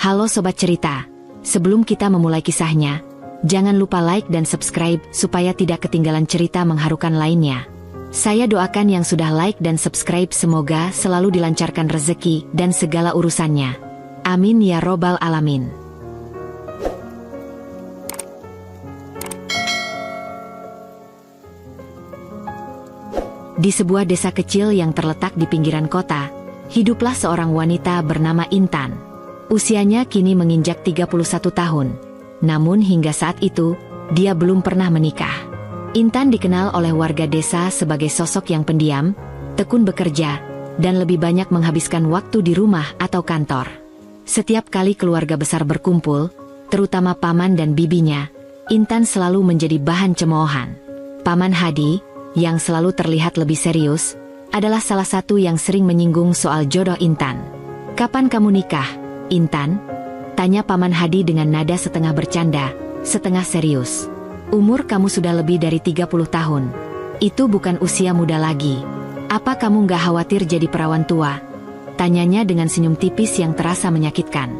Halo Sobat Cerita, sebelum kita memulai kisahnya, jangan lupa like dan subscribe supaya tidak ketinggalan cerita mengharukan lainnya. Saya doakan yang sudah like dan subscribe semoga selalu dilancarkan rezeki dan segala urusannya. Amin ya robbal alamin. Di sebuah desa kecil yang terletak di pinggiran kota, hiduplah seorang wanita bernama Intan. Usianya kini menginjak 31 tahun. Namun hingga saat itu, dia belum pernah menikah. Intan dikenal oleh warga desa sebagai sosok yang pendiam, tekun bekerja, dan lebih banyak menghabiskan waktu di rumah atau kantor. Setiap kali keluarga besar berkumpul, terutama paman dan bibinya, Intan selalu menjadi bahan cemoohan. Paman Hadi, yang selalu terlihat lebih serius, adalah salah satu yang sering menyinggung soal jodoh Intan. "Kapan kamu nikah, Intan?" tanya Paman Hadi dengan nada setengah bercanda, setengah serius. "Umur kamu sudah lebih dari 30 tahun. Itu bukan usia muda lagi. Apa kamu gak khawatir jadi perawan tua?" tanyanya dengan senyum tipis yang terasa menyakitkan.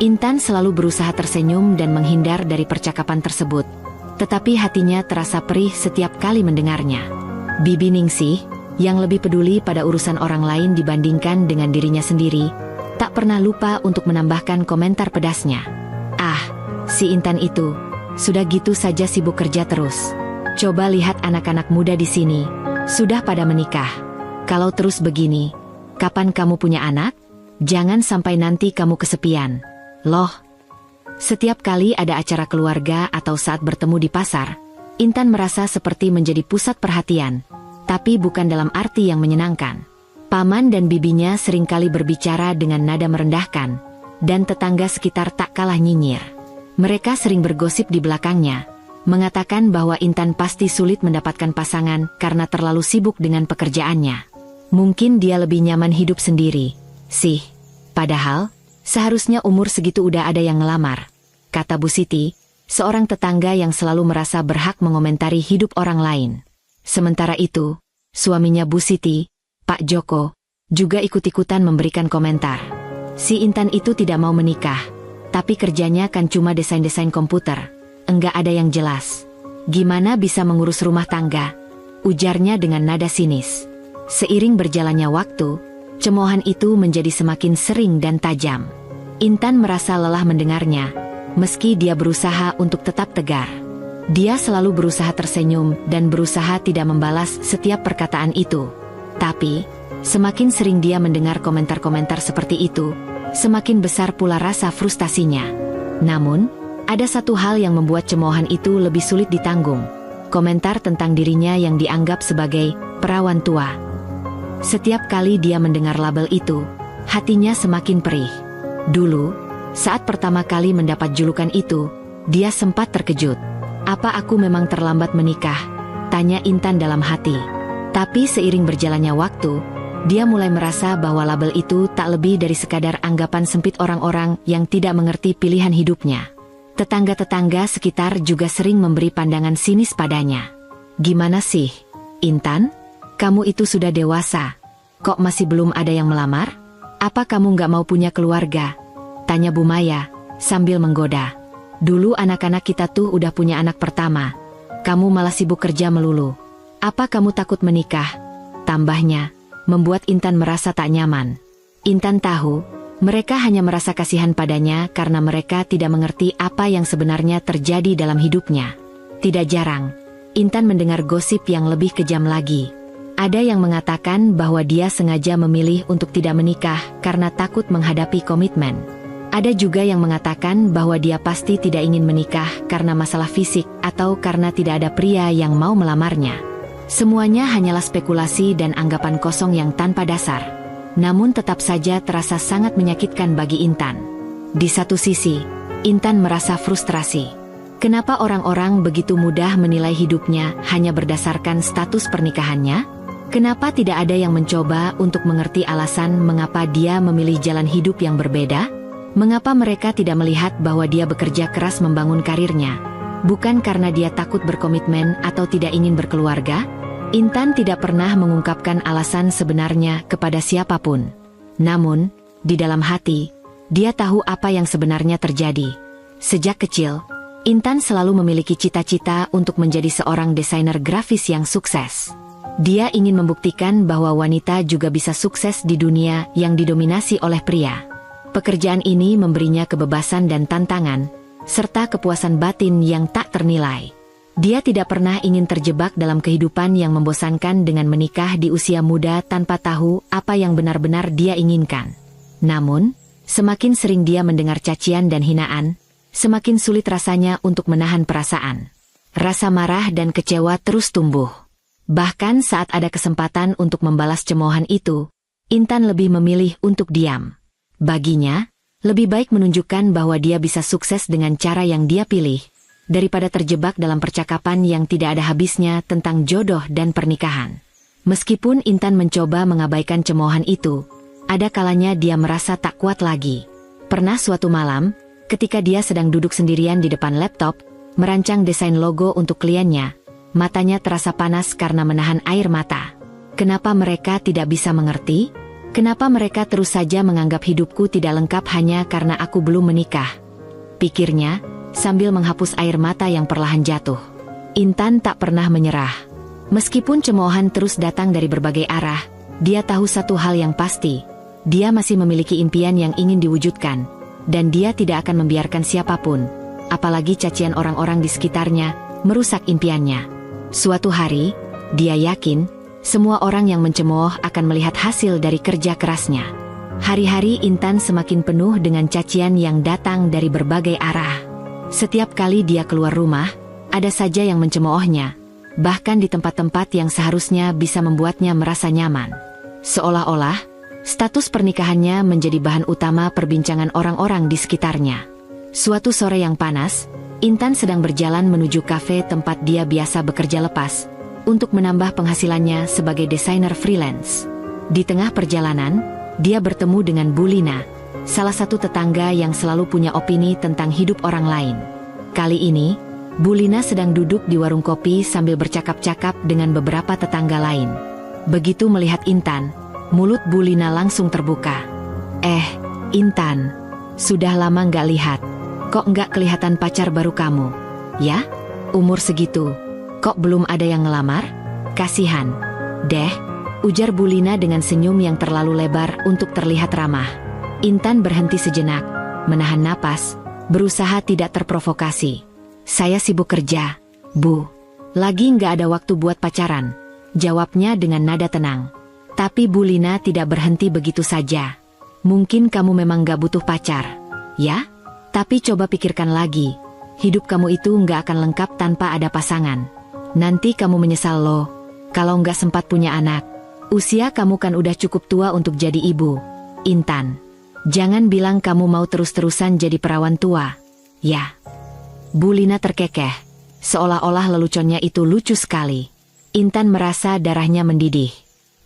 Intan selalu berusaha tersenyum dan menghindar dari percakapan tersebut. Tetapi hatinya terasa perih setiap kali mendengarnya. Bibi Ningsih, yang lebih peduli pada urusan orang lain dibandingkan dengan dirinya sendiri, tak pernah lupa untuk menambahkan komentar pedasnya. "Ah, si Intan itu, sudah gitu saja sibuk kerja terus. Coba lihat anak-anak muda di sini, sudah pada menikah. Kalau terus begini, kapan kamu punya anak? Jangan sampai nanti kamu kesepian. Loh." Setiap kali ada acara keluarga atau saat bertemu di pasar, Intan merasa seperti menjadi pusat perhatian, tapi bukan dalam arti yang menyenangkan. Paman dan bibinya seringkali berbicara dengan nada merendahkan, dan tetangga sekitar tak kalah nyinyir. Mereka sering bergosip di belakangnya, mengatakan bahwa Intan pasti sulit mendapatkan pasangan karena terlalu sibuk dengan pekerjaannya. Mungkin dia lebih nyaman hidup sendiri, sih. Padahal, seharusnya umur segitu udah ada yang ngelamar, kata Bu Siti, seorang tetangga yang selalu merasa berhak mengomentari hidup orang lain. Sementara itu, suaminya Bu Siti, Pak Joko, juga ikut-ikutan memberikan komentar. Si Intan itu tidak mau menikah, tapi kerjanya kan cuma desain-desain komputer, enggak ada yang jelas. Gimana bisa mengurus rumah tangga? Ujarnya dengan nada sinis. Seiring berjalannya waktu, cemoohan itu menjadi semakin sering dan tajam. Intan merasa lelah mendengarnya, meski dia berusaha untuk tetap tegar. Dia selalu berusaha tersenyum dan berusaha tidak membalas setiap perkataan itu. Tapi, semakin sering dia mendengar komentar-komentar seperti itu, semakin besar pula rasa frustasinya. Namun, ada satu hal yang membuat cemoohan itu lebih sulit ditanggung. Komentar tentang dirinya yang dianggap sebagai perawan tua. Setiap kali dia mendengar label itu, hatinya semakin perih. Dulu, saat pertama kali mendapat julukan itu, dia sempat terkejut. "Apa aku memang terlambat menikah?" tanya Intan dalam hati. Tapi seiring berjalannya waktu, dia mulai merasa bahwa label itu tak lebih dari sekadar anggapan sempit orang-orang yang tidak mengerti pilihan hidupnya. Tetangga-tetangga sekitar juga sering memberi pandangan sinis padanya. "Gimana sih, Intan? Kamu itu sudah dewasa. Kok masih belum ada yang melamar? Apa kamu gak mau punya keluarga?" tanya Bu Maya, sambil menggoda. "Dulu anak-anak kita tuh udah punya anak pertama. Kamu malah sibuk kerja melulu. Apa kamu takut menikah?" tambahnya, membuat Intan merasa tak nyaman. Intan tahu, mereka hanya merasa kasihan padanya karena mereka tidak mengerti apa yang sebenarnya terjadi dalam hidupnya. Tidak jarang, Intan mendengar gosip yang lebih kejam lagi. Ada yang mengatakan bahwa dia sengaja memilih untuk tidak menikah karena takut menghadapi komitmen. Ada juga yang mengatakan bahwa dia pasti tidak ingin menikah karena masalah fisik atau karena tidak ada pria yang mau melamarnya. Semuanya hanyalah spekulasi dan anggapan kosong yang tanpa dasar. Namun tetap saja terasa sangat menyakitkan bagi Intan. Di satu sisi, Intan merasa frustrasi. Kenapa orang-orang begitu mudah menilai hidupnya hanya berdasarkan status pernikahannya? Kenapa tidak ada yang mencoba untuk mengerti alasan mengapa dia memilih jalan hidup yang berbeda? Mengapa mereka tidak melihat bahwa dia bekerja keras membangun karirnya? Bukan karena dia takut berkomitmen atau tidak ingin berkeluarga? Intan tidak pernah mengungkapkan alasan sebenarnya kepada siapapun. Namun, di dalam hati, Dia tahu apa yang sebenarnya terjadi. Sejak kecil, Intan selalu memiliki cita-cita untuk menjadi seorang desainer grafis yang sukses. Dia ingin membuktikan bahwa wanita juga bisa sukses di dunia yang didominasi oleh pria. Pekerjaan ini memberinya kebebasan dan tantangan, serta kepuasan batin yang tak ternilai. Dia tidak pernah ingin terjebak dalam kehidupan yang membosankan dengan menikah di usia muda tanpa tahu apa yang benar-benar dia inginkan. Namun, semakin sering dia mendengar cacian dan hinaan, semakin sulit rasanya untuk menahan perasaan. Rasa marah dan kecewa terus tumbuh. Bahkan saat ada kesempatan untuk membalas cemoohan itu, Intan lebih memilih untuk diam. Baginya, lebih baik menunjukkan bahwa dia bisa sukses dengan cara yang dia pilih, daripada terjebak dalam percakapan yang tidak ada habisnya tentang jodoh dan pernikahan. Meskipun Intan mencoba mengabaikan cemoohan itu, ada kalanya dia merasa tak kuat lagi. Pernah suatu malam, ketika dia sedang duduk sendirian di depan laptop, merancang desain logo untuk kliennya, matanya terasa panas karena menahan air mata. Kenapa mereka tidak bisa mengerti? Kenapa mereka terus saja menganggap hidupku tidak lengkap hanya karena aku belum menikah? Pikirnya, sambil menghapus air mata yang perlahan jatuh. Intan tak pernah menyerah. Meskipun cemoohan terus datang dari berbagai arah, dia tahu satu hal yang pasti. Dia masih memiliki impian yang ingin diwujudkan, dan dia tidak akan membiarkan siapapun, apalagi cacian orang-orang di sekitarnya, merusak impiannya. Suatu hari, dia yakin, semua orang yang mencemooh akan melihat hasil dari kerja kerasnya. Hari-hari Intan semakin penuh dengan cacian yang datang dari berbagai arah. Setiap kali dia keluar rumah, ada saja yang mencemoohnya, bahkan di tempat-tempat yang seharusnya bisa membuatnya merasa nyaman. Seolah-olah, status pernikahannya menjadi bahan utama perbincangan orang-orang di sekitarnya. Suatu sore yang panas, Intan sedang berjalan menuju kafe tempat dia biasa bekerja lepas, untuk menambah penghasilannya sebagai desainer freelance. Di tengah perjalanan, dia bertemu dengan Bu Lina, salah satu tetangga yang selalu punya opini tentang hidup orang lain. Kali ini, Bu Lina sedang duduk di warung kopi sambil bercakap-cakap dengan beberapa tetangga lain. Begitu melihat Intan, mulut Bu Lina langsung terbuka. Intan, sudah lama nggak lihat. Kok nggak kelihatan pacar baru kamu? Ya? Umur segitu, kok belum ada yang ngelamar? Kasihan. Deh, ujar Bu Lina dengan senyum yang terlalu lebar untuk terlihat ramah. Intan berhenti sejenak, menahan napas, berusaha tidak terprovokasi. Saya sibuk kerja, Bu. Lagi nggak ada waktu buat pacaran, jawabnya dengan nada tenang. Tapi Bu Lina tidak berhenti begitu saja. Mungkin kamu memang nggak butuh pacar, ya? Tapi coba pikirkan lagi, hidup kamu itu nggak akan lengkap tanpa ada pasangan. Nanti kamu menyesal loh, kalau nggak sempat punya anak. Usia kamu kan udah cukup tua untuk jadi ibu. Intan, jangan bilang kamu mau terus-terusan jadi perawan tua. Ya. Bu Lina terkekeh, seolah-olah leluconnya itu lucu sekali. Intan merasa darahnya mendidih.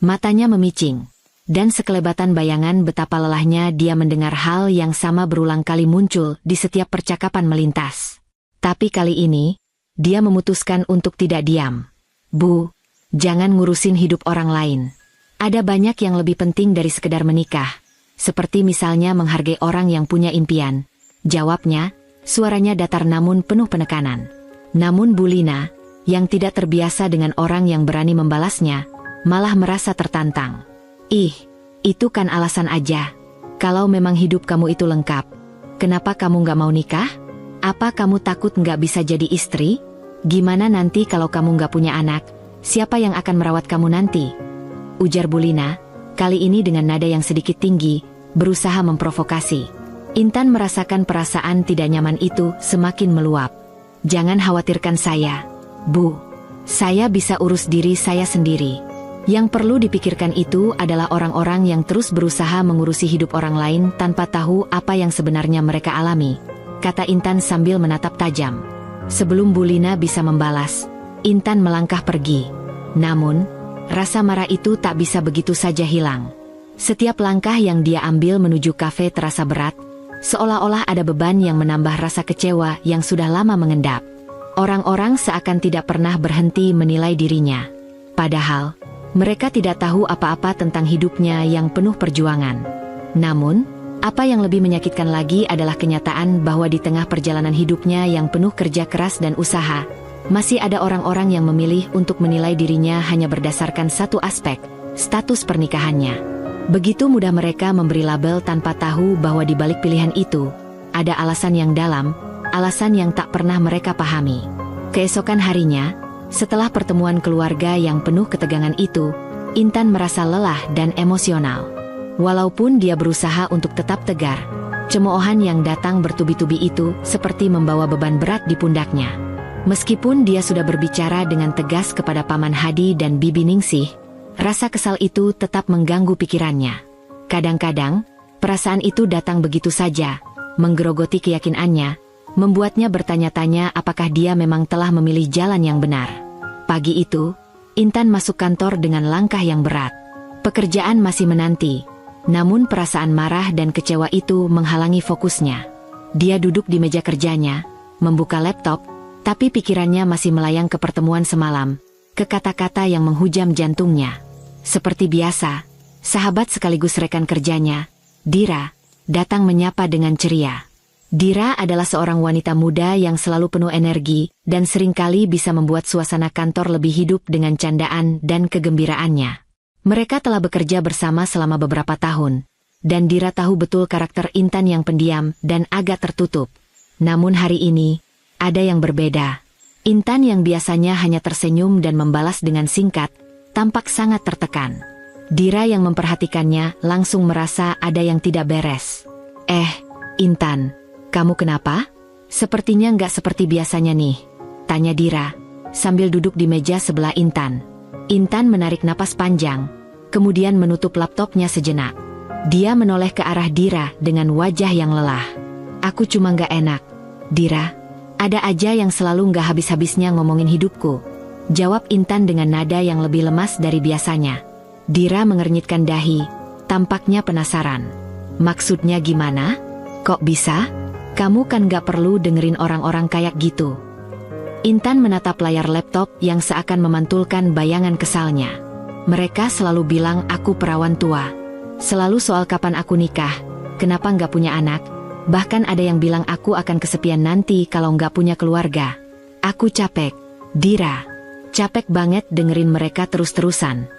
Matanya memicing. Dan sekelebatan bayangan betapa lelahnya dia mendengar hal yang sama berulang kali muncul di setiap percakapan melintas. Tapi kali ini, dia memutuskan untuk tidak diam. Bu, jangan ngurusin hidup orang lain. Ada banyak yang lebih penting dari sekedar menikah. Seperti misalnya menghargai orang yang punya impian. Jawabnya, suaranya datar namun penuh penekanan. Namun Bu Lina, yang tidak terbiasa dengan orang yang berani membalasnya, malah merasa tertantang. Itu kan alasan aja. Kalau memang hidup kamu itu lengkap, kenapa kamu nggak mau nikah? Apa kamu takut nggak bisa jadi istri? Gimana nanti kalau kamu nggak punya anak? Siapa yang akan merawat kamu nanti? Ujar Bu Lina, kali ini dengan nada yang sedikit tinggi, berusaha memprovokasi. Intan merasakan perasaan tidak nyaman itu semakin meluap. Jangan khawatirkan saya, Bu. Saya bisa urus diri saya sendiri. Yang perlu dipikirkan itu adalah orang-orang yang terus berusaha mengurusi hidup orang lain tanpa tahu apa yang sebenarnya mereka alami, kata Intan sambil menatap tajam. Sebelum Bu Lina bisa membalas, Intan melangkah pergi. Namun, rasa marah itu tak bisa begitu saja hilang. Setiap langkah yang dia ambil menuju kafe terasa berat, seolah-olah ada beban yang menambah rasa kecewa yang sudah lama mengendap. Orang-orang seakan tidak pernah berhenti menilai dirinya. Padahal, mereka tidak tahu apa-apa tentang hidupnya yang penuh perjuangan. Namun, Apa yang lebih menyakitkan lagi adalah kenyataan bahwa di tengah perjalanan hidupnya yang penuh kerja keras dan usaha, masih ada orang-orang yang memilih untuk menilai dirinya hanya berdasarkan satu aspek, status pernikahannya. Begitu mudah mereka memberi label tanpa tahu bahwa di balik pilihan itu, ada alasan yang dalam, alasan yang tak pernah mereka pahami. Keesokan harinya, setelah pertemuan keluarga yang penuh ketegangan itu, Intan merasa lelah dan emosional. Walaupun dia berusaha untuk tetap tegar, cemoohan yang datang bertubi-tubi itu seperti membawa beban berat di pundaknya. Meskipun dia sudah berbicara dengan tegas kepada Paman Hadi dan Bibi Ningsih, rasa kesal itu tetap mengganggu pikirannya. Kadang-kadang, perasaan itu datang begitu saja, menggerogoti keyakinannya, membuatnya bertanya-tanya apakah dia memang telah memilih jalan yang benar. Pagi itu, Intan masuk kantor dengan langkah yang berat. Pekerjaan masih menanti, namun perasaan marah dan kecewa itu menghalangi fokusnya. Dia duduk di meja kerjanya, membuka laptop, tapi pikirannya masih melayang ke pertemuan semalam, ke kata-kata yang menghujam jantungnya. Seperti biasa, sahabat sekaligus rekan kerjanya, Dira, datang menyapa dengan ceria. Dira adalah seorang wanita muda yang selalu penuh energi, dan seringkali bisa membuat suasana kantor lebih hidup dengan candaan dan kegembiraannya. Mereka telah bekerja bersama selama beberapa tahun, dan Dira tahu betul karakter Intan yang pendiam dan agak tertutup. Namun hari ini, ada yang berbeda. Intan yang biasanya hanya tersenyum dan membalas dengan singkat, tampak sangat tertekan. Dira yang memperhatikannya langsung merasa ada yang tidak beres. Intan, kamu kenapa? Sepertinya nggak seperti biasanya nih, tanya Dira, sambil duduk di meja sebelah Intan. Intan menarik napas panjang, kemudian menutup laptopnya sejenak. Dia menoleh ke arah Dira dengan wajah yang lelah. Aku cuma nggak enak. Dira, ada aja yang selalu nggak habis-habisnya ngomongin hidupku, jawab Intan dengan nada yang lebih lemas dari biasanya. Dira mengernyitkan dahi, tampaknya penasaran. Maksudnya gimana? Kok bisa? Kamu kan nggak perlu dengerin orang-orang kayak gitu. Intan menatap layar laptop yang seakan memantulkan bayangan kesalnya. Mereka selalu bilang aku perawan tua. Selalu soal kapan aku nikah, kenapa nggak punya anak. Bahkan ada yang bilang aku akan kesepian nanti kalau nggak punya keluarga. Aku capek, Dira. Capek banget dengerin mereka terus-terusan.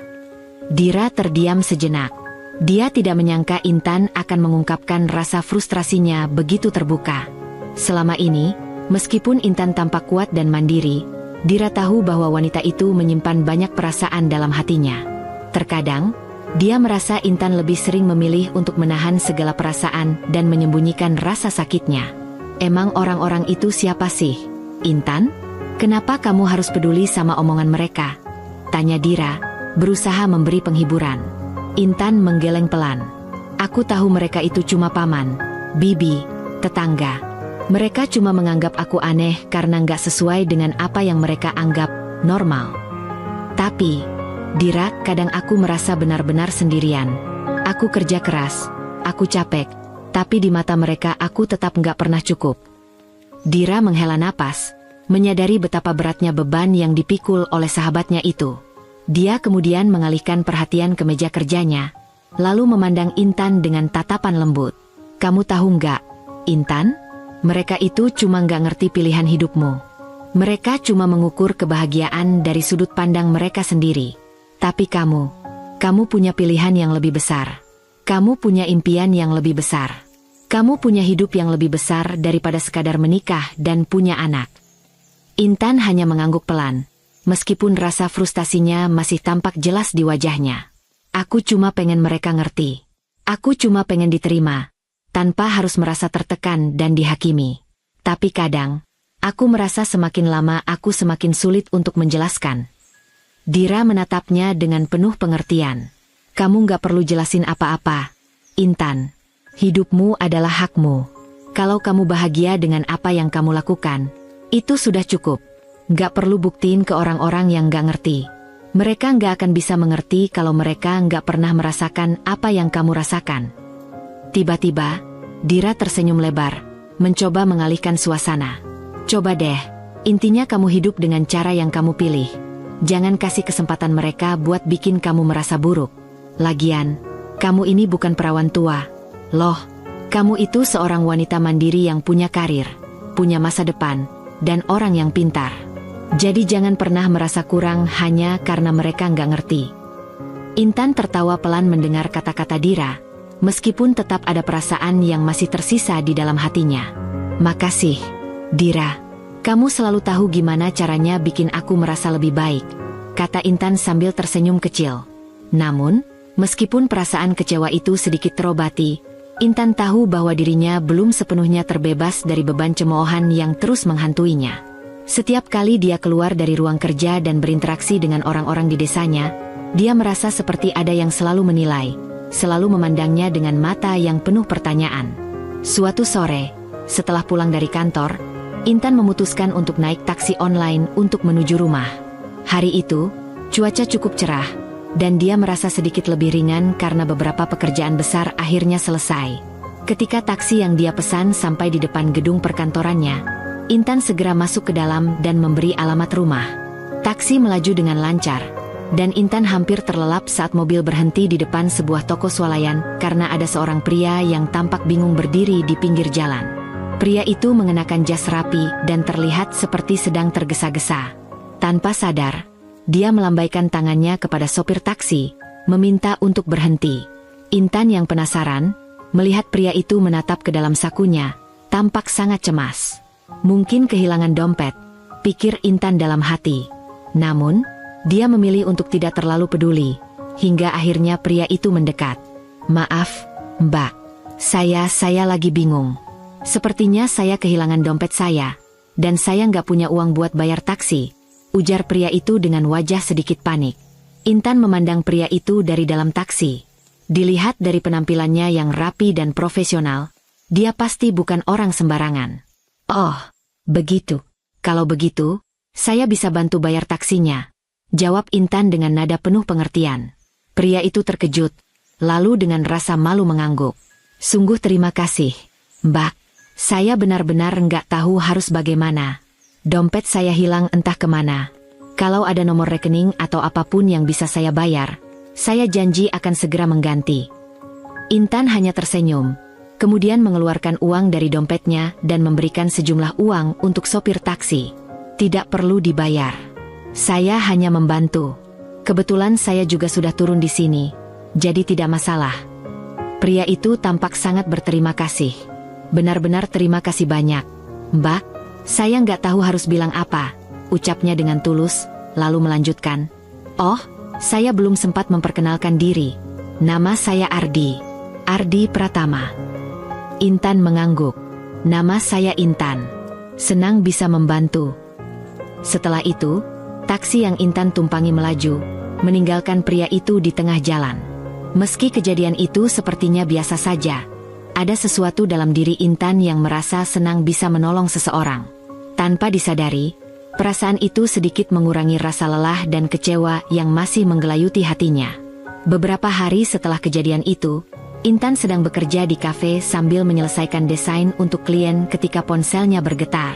Dira terdiam sejenak. Dia tidak menyangka Intan akan mengungkapkan rasa frustrasinya begitu terbuka. Selama ini, meskipun Intan tampak kuat dan mandiri, Dira tahu bahwa wanita itu menyimpan banyak perasaan dalam hatinya. Terkadang, dia merasa Intan lebih sering memilih untuk menahan segala perasaan dan menyembunyikan rasa sakitnya. Emang orang-orang itu siapa sih? Intan? Kenapa kamu harus peduli sama omongan mereka? Tanya Dira, berusaha memberi penghiburan. Intan menggeleng pelan. Aku tahu mereka itu cuma paman, bibi, tetangga. Mereka cuma menganggap aku aneh karena nggak sesuai dengan apa yang mereka anggap normal. Tapi, Dira, kadang aku merasa benar-benar sendirian. Aku kerja keras, aku capek, tapi di mata mereka aku tetap nggak pernah cukup. Dira menghela napas, menyadari betapa beratnya beban yang dipikul oleh sahabatnya itu. Dia kemudian mengalihkan perhatian ke meja kerjanya, lalu memandang Intan dengan tatapan lembut. Kamu tahu nggak, Intan? Mereka itu cuma nggak ngerti pilihan hidupmu. Mereka cuma mengukur kebahagiaan dari sudut pandang mereka sendiri. Tapi kamu punya pilihan yang lebih besar. Kamu punya impian yang lebih besar. Kamu punya hidup yang lebih besar daripada sekadar menikah dan punya anak. Intan hanya mengangguk pelan, meskipun rasa frustasinya masih tampak jelas di wajahnya. Aku cuma pengen mereka ngerti. Aku cuma pengen diterima, tanpa harus merasa tertekan dan dihakimi. Tapi kadang, aku merasa semakin lama aku semakin sulit untuk menjelaskan. Dira menatapnya dengan penuh pengertian. Kamu nggak perlu jelasin apa-apa, Intan. Hidupmu adalah hakmu. Kalau kamu bahagia dengan apa yang kamu lakukan, itu sudah cukup. Nggak perlu buktiin ke orang-orang yang nggak ngerti. Mereka nggak akan bisa mengerti kalau mereka nggak pernah merasakan apa yang kamu rasakan. Tiba-tiba, Dira tersenyum lebar, mencoba mengalihkan suasana. Coba deh, intinya kamu hidup dengan cara yang kamu pilih. Jangan kasih kesempatan mereka buat bikin kamu merasa buruk. Lagian, kamu ini bukan perawan tua. Loh, Kamu itu seorang wanita mandiri yang punya karir, punya masa depan, dan orang yang pintar. Jadi jangan pernah merasa kurang hanya karena mereka nggak ngerti. Intan tertawa pelan mendengar kata-kata Dira, meskipun tetap ada perasaan yang masih tersisa di dalam hatinya. Makasih, Dira. Kamu selalu tahu gimana caranya bikin aku merasa lebih baik, kata Intan sambil tersenyum kecil. Namun, meskipun perasaan kecewa itu sedikit terobati, Intan tahu bahwa dirinya belum sepenuhnya terbebas dari beban cemoohan yang terus menghantuinya. Setiap kali dia keluar dari ruang kerja dan berinteraksi dengan orang-orang di desanya, dia merasa seperti ada yang selalu menilai, selalu memandangnya dengan mata yang penuh pertanyaan. Suatu sore, setelah pulang dari kantor, Intan memutuskan untuk naik taksi online untuk menuju rumah. Hari itu, cuaca cukup cerah, dan dia merasa sedikit lebih ringan karena beberapa pekerjaan besar akhirnya selesai. Ketika taksi yang dia pesan sampai di depan gedung perkantorannya, Intan segera masuk ke dalam dan memberi alamat rumah. Taksi melaju dengan lancar, dan Intan hampir terlelap saat mobil berhenti di depan sebuah toko swalayan karena ada seorang pria yang tampak bingung berdiri di pinggir jalan. Pria itu mengenakan jas rapi dan terlihat seperti sedang tergesa-gesa. Tanpa sadar, dia melambaikan tangannya kepada sopir taksi, meminta untuk berhenti. Intan yang penasaran, melihat pria itu menatap ke dalam sakunya, tampak sangat cemas. Mungkin kehilangan dompet, pikir Intan dalam hati. Namun, dia memilih untuk tidak terlalu peduli, hingga akhirnya pria itu mendekat. Maaf, Mbak. Saya lagi bingung. Sepertinya saya kehilangan dompet saya, dan saya nggak punya uang buat bayar taksi, ujar pria itu dengan wajah sedikit panik. Intan memandang pria itu dari dalam taksi. Dilihat dari penampilannya yang rapi dan profesional, dia pasti bukan orang sembarangan. Oh, begitu. Kalau begitu, saya bisa bantu bayar taksinya, jawab Intan dengan nada penuh pengertian. Pria itu terkejut, lalu dengan rasa malu mengangguk. Sungguh terima kasih, Mbak. Saya benar-benar nggak tahu harus bagaimana. Dompet saya hilang entah kemana. Kalau ada nomor rekening atau apapun yang bisa saya bayar, saya janji akan segera mengganti. Intan hanya tersenyum, kemudian mengeluarkan uang dari dompetnya dan memberikan sejumlah uang untuk sopir taksi. Tidak perlu dibayar. Saya hanya membantu. Kebetulan saya juga sudah turun di sini, jadi tidak masalah. Pria itu tampak sangat berterima kasih. Benar-benar terima kasih banyak, Mbak. Saya nggak tahu harus bilang apa, ucapnya dengan tulus, lalu melanjutkan. Oh, saya belum sempat memperkenalkan diri. Nama saya Ardi. Ardi Pratama. Intan mengangguk. Nama saya Intan. Senang bisa membantu. Setelah itu, taksi yang Intan tumpangi melaju, meninggalkan pria itu di tengah jalan. Meski kejadian itu sepertinya biasa saja, ada sesuatu dalam diri Intan yang merasa senang bisa menolong seseorang. Tanpa disadari, perasaan itu sedikit mengurangi rasa lelah dan kecewa yang masih menggelayuti hatinya. Beberapa hari setelah kejadian itu, Intan sedang bekerja di kafe sambil menyelesaikan desain untuk klien ketika ponselnya bergetar.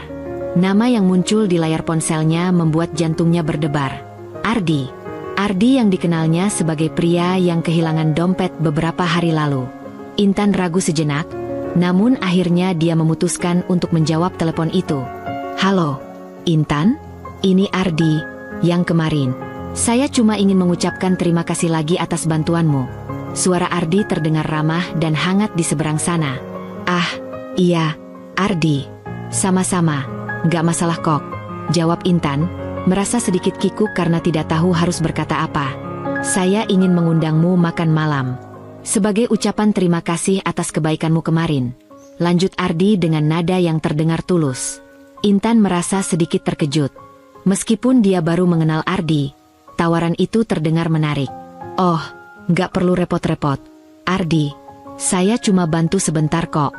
Nama yang muncul di layar ponselnya membuat jantungnya berdebar. Ardi. Ardi yang dikenalnya sebagai pria yang kehilangan dompet beberapa hari lalu. Intan ragu sejenak, namun akhirnya dia memutuskan untuk menjawab telepon itu. Halo, Intan? Ini Ardi, yang kemarin. Saya cuma ingin mengucapkan terima kasih lagi atas bantuanmu. Suara Ardi terdengar ramah dan hangat di seberang sana. Ah, iya, Ardi. Sama-sama, nggak masalah kok, jawab Intan, merasa sedikit kikuk karena tidak tahu harus berkata apa. Saya ingin mengundangmu makan malam. Sebagai ucapan terima kasih atas kebaikanmu kemarin, lanjut Ardi dengan nada yang terdengar tulus. Intan merasa sedikit terkejut. Meskipun dia baru mengenal Ardi, tawaran itu terdengar menarik. Oh, nggak perlu repot-repot, Ardi. Saya cuma bantu sebentar kok.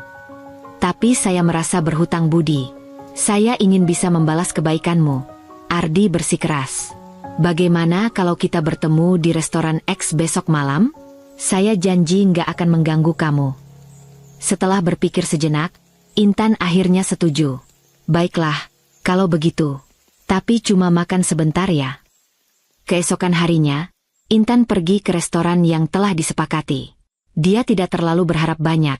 Tapi saya merasa berhutang budi. Saya ingin bisa membalas kebaikanmu. Ardi bersikeras. Bagaimana kalau kita bertemu di restoran X besok malam? Saya janji nggak akan mengganggu kamu. Setelah berpikir sejenak, Intan akhirnya setuju. Baiklah, kalau begitu. Tapi cuma makan sebentar ya. Keesokan harinya, Intan pergi ke restoran yang telah disepakati. Dia tidak terlalu berharap banyak.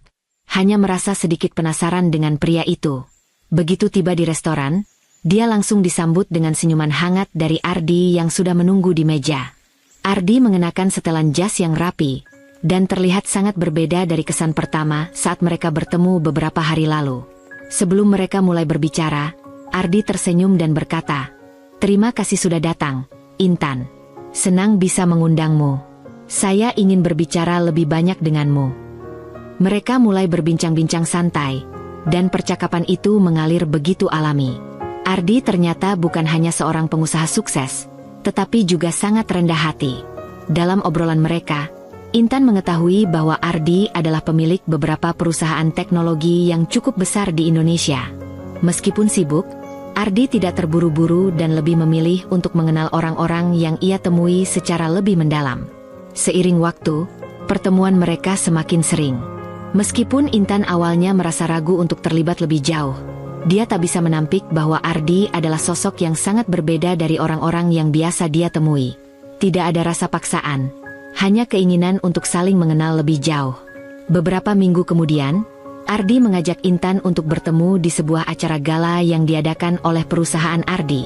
hanya merasa sedikit penasaran dengan pria itu. Begitu tiba di restoran, dia langsung disambut dengan senyuman hangat dari Ardi yang sudah menunggu di meja. Ardi mengenakan setelan jas yang rapi, dan terlihat sangat berbeda dari kesan pertama saat mereka bertemu beberapa hari lalu. Sebelum mereka mulai berbicara, Ardi tersenyum dan berkata, "Terima kasih sudah datang, Intan. Senang bisa mengundangmu. Saya ingin berbicara lebih banyak denganmu." Mereka mulai berbincang-bincang santai, dan percakapan itu mengalir begitu alami. Ardi ternyata bukan hanya seorang pengusaha sukses, tetapi juga sangat rendah hati. Dalam obrolan mereka, Intan mengetahui bahwa Ardi adalah pemilik beberapa perusahaan teknologi yang cukup besar di Indonesia. Meskipun sibuk, Ardi tidak terburu-buru dan lebih memilih untuk mengenal orang-orang yang ia temui secara lebih mendalam. Seiring waktu, pertemuan mereka semakin sering. Meskipun Intan awalnya merasa ragu untuk terlibat lebih jauh, dia tak bisa menampik bahwa Ardi adalah sosok yang sangat berbeda dari orang-orang yang biasa dia temui. Tidak ada rasa paksaan, hanya keinginan untuk saling mengenal lebih jauh. Beberapa minggu kemudian, Ardi mengajak Intan untuk bertemu di sebuah acara gala yang diadakan oleh perusahaan Ardi.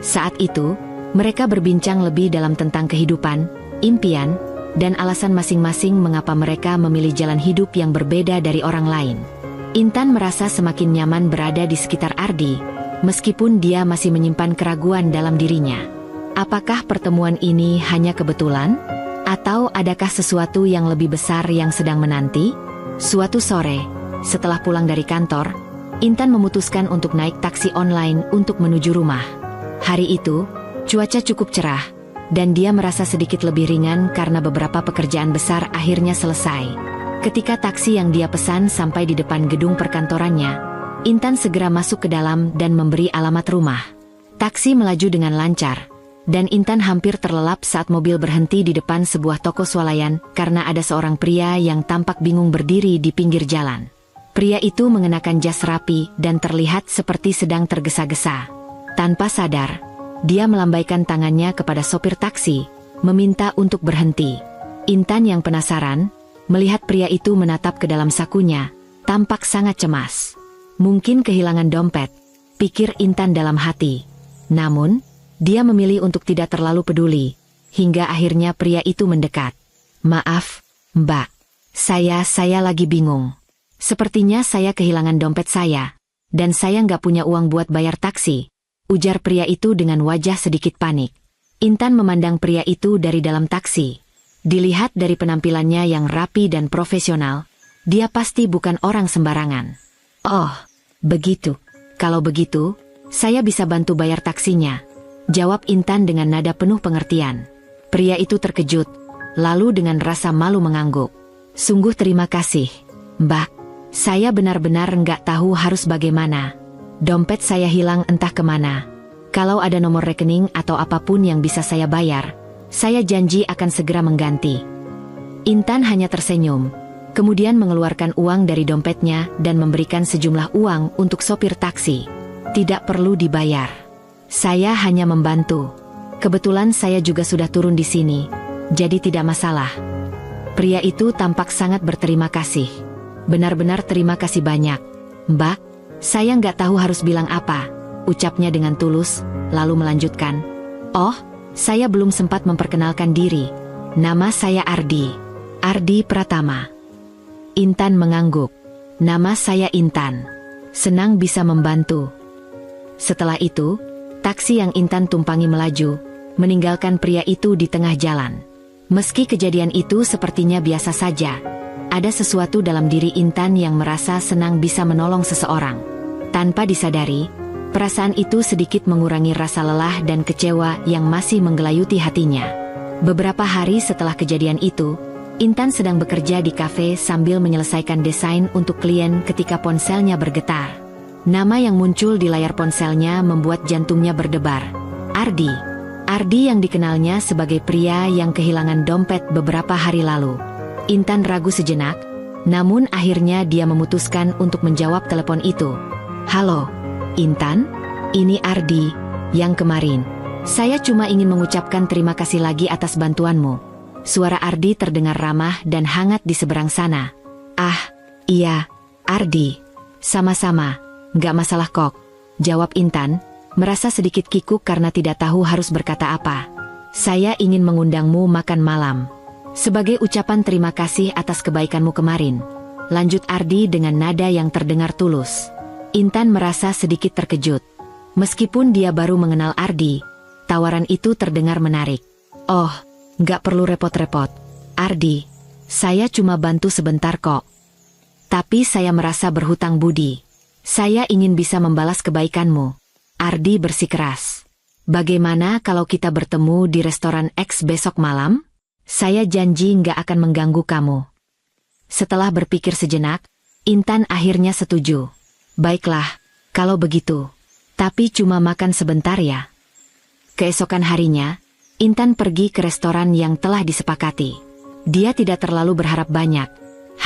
Saat itu, mereka berbincang lebih dalam tentang kehidupan, impian, dan alasan masing-masing mengapa mereka memilih jalan hidup yang berbeda dari orang lain. Intan merasa semakin nyaman berada di sekitar Ardi, meskipun dia masih menyimpan keraguan dalam dirinya. Apakah pertemuan ini hanya kebetulan? Atau adakah sesuatu yang lebih besar yang sedang menanti? Suatu sore, setelah pulang dari kantor, Intan memutuskan untuk naik taksi online untuk menuju rumah. Hari itu, cuaca cukup cerah, dan dia merasa sedikit lebih ringan karena beberapa pekerjaan besar akhirnya selesai. Ketika taksi yang dia pesan sampai di depan gedung perkantorannya, Intan segera masuk ke dalam dan memberi alamat rumah. Taksi melaju dengan lancar, dan Intan hampir terlelap saat mobil berhenti di depan sebuah toko swalayan karena ada seorang pria yang tampak bingung berdiri di pinggir jalan. Pria itu mengenakan jas rapi dan terlihat seperti sedang tergesa-gesa. Tanpa sadar, dia melambaikan tangannya kepada sopir taksi, meminta untuk berhenti. Intan yang penasaran, melihat pria itu menatap ke dalam sakunya, tampak sangat cemas. Mungkin kehilangan dompet, pikir Intan dalam hati. Namun, dia memilih untuk tidak terlalu peduli, hingga akhirnya pria itu mendekat. "Maaf, Mbak. Saya lagi bingung. Sepertinya saya kehilangan dompet saya, dan saya nggak punya uang buat bayar taksi," ujar pria itu dengan wajah sedikit panik. Intan memandang pria itu dari dalam taksi. Dilihat dari penampilannya yang rapi dan profesional, dia pasti bukan orang sembarangan. "Oh, begitu. Kalau begitu, saya bisa bantu bayar taksinya," jawab Intan dengan nada penuh pengertian. Pria itu terkejut, lalu dengan rasa malu mengangguk. "Sungguh terima kasih, Mbak. Saya benar-benar nggak tahu harus bagaimana. Dompet saya hilang entah kemana. Kalau ada nomor rekening atau apapun yang bisa saya bayar, saya janji akan segera mengganti." Intan hanya tersenyum, kemudian mengeluarkan uang dari dompetnya dan memberikan sejumlah uang untuk sopir taksi. "Tidak perlu dibayar. Saya hanya membantu. Kebetulan saya juga sudah turun di sini, jadi tidak masalah." Pria itu tampak sangat berterima kasih. "Benar-benar terima kasih banyak, Mbak. Saya nggak tahu harus bilang apa," ucapnya dengan tulus, lalu melanjutkan. "Oh, saya belum sempat memperkenalkan diri. Nama saya Ardi. Ardi Pratama." Intan mengangguk. "Nama saya Intan. Senang bisa membantu." Setelah itu, taksi yang Intan tumpangi melaju, meninggalkan pria itu di tengah jalan. Meski kejadian itu sepertinya biasa saja, ada sesuatu dalam diri Intan yang merasa senang bisa menolong seseorang. Tanpa disadari, perasaan itu sedikit mengurangi rasa lelah dan kecewa yang masih menggelayuti hatinya. Beberapa hari setelah kejadian itu, Intan sedang bekerja di kafe sambil menyelesaikan desain untuk klien ketika ponselnya bergetar. Nama yang muncul di layar ponselnya membuat jantungnya berdebar. Ardi. Ardi yang dikenalnya sebagai pria yang kehilangan dompet beberapa hari lalu. Intan ragu sejenak, namun akhirnya dia memutuskan untuk menjawab telepon itu. "Halo, Intan? Ini Ardi, yang kemarin. Saya cuma ingin mengucapkan terima kasih lagi atas bantuanmu." Suara Ardi terdengar ramah dan hangat di seberang sana. "Ah, iya, Ardi. Sama-sama, nggak masalah kok, jawab Intan, merasa sedikit kikuk karena tidak tahu harus berkata apa. Saya ingin mengundangmu makan malam. Sebagai ucapan terima kasih atas kebaikanmu kemarin. Lanjut Ardi dengan nada yang terdengar tulus. Intan merasa sedikit terkejut. Meskipun dia baru mengenal Ardi, tawaran itu terdengar menarik. Oh, nggak perlu repot-repot. Ardi, saya cuma bantu sebentar kok. Tapi saya merasa berhutang budi. Saya ingin bisa membalas kebaikanmu. Ardi bersikeras. Bagaimana kalau kita bertemu di restoran X besok malam? Saya janji nggak akan mengganggu kamu. Setelah berpikir sejenak, Intan akhirnya setuju. Baiklah, kalau begitu. Tapi cuma makan sebentar ya. Keesokan harinya, Intan pergi ke restoran yang telah disepakati. Dia tidak terlalu berharap banyak,